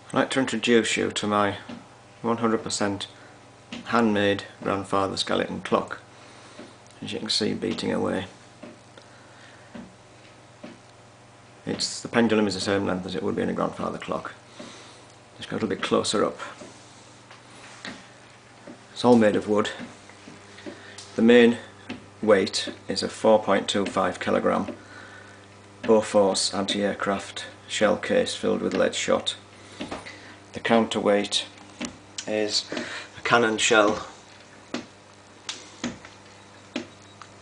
I'd like to introduce you to my 100% handmade grandfather skeleton clock. As you can see, beating away. The pendulum is the same length as it would be in a grandfather clock. Just go a little bit closer up. It's all made of wood. The main weight is a 4.25 kilogram bofors anti-aircraft shell case filled with lead shot. The counterweight is a cannon shell.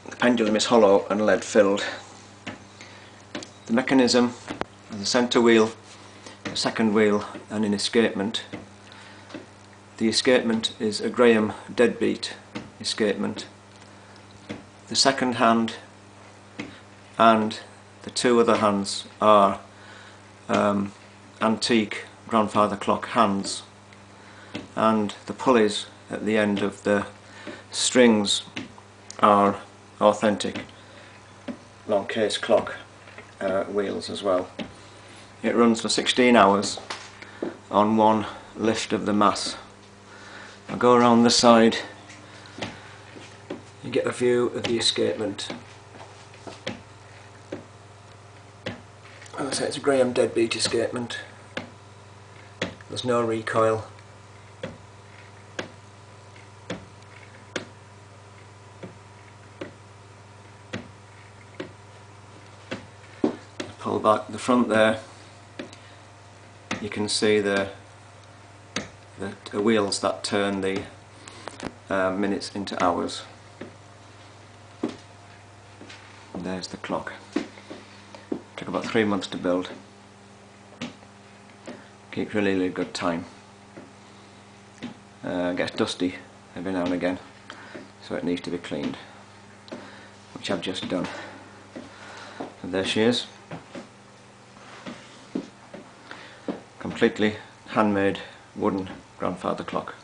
The pendulum is hollow and lead filled. The mechanism has a centre wheel, a second wheel and an escapement. The escapement is a Graham deadbeat escapement. The second hand and the two other hands are antique grandfather clock hands, and the pulleys at the end of the strings are authentic long case clock wheels as well. It runs for 16 hours on one lift of the mass. I'll go around the side, you get a view of the escapement. As I say, it's a Graham deadbeat escapement. There's no recoil. Pull back the front there, you can see the wheels that turn the minutes into hours. And there's the clock. Took about 3 months to build. Keeps really good time. Gets dusty every now and again, so it needs to be cleaned, which I've just done. And there she is. Completely handmade wooden grandfather clock.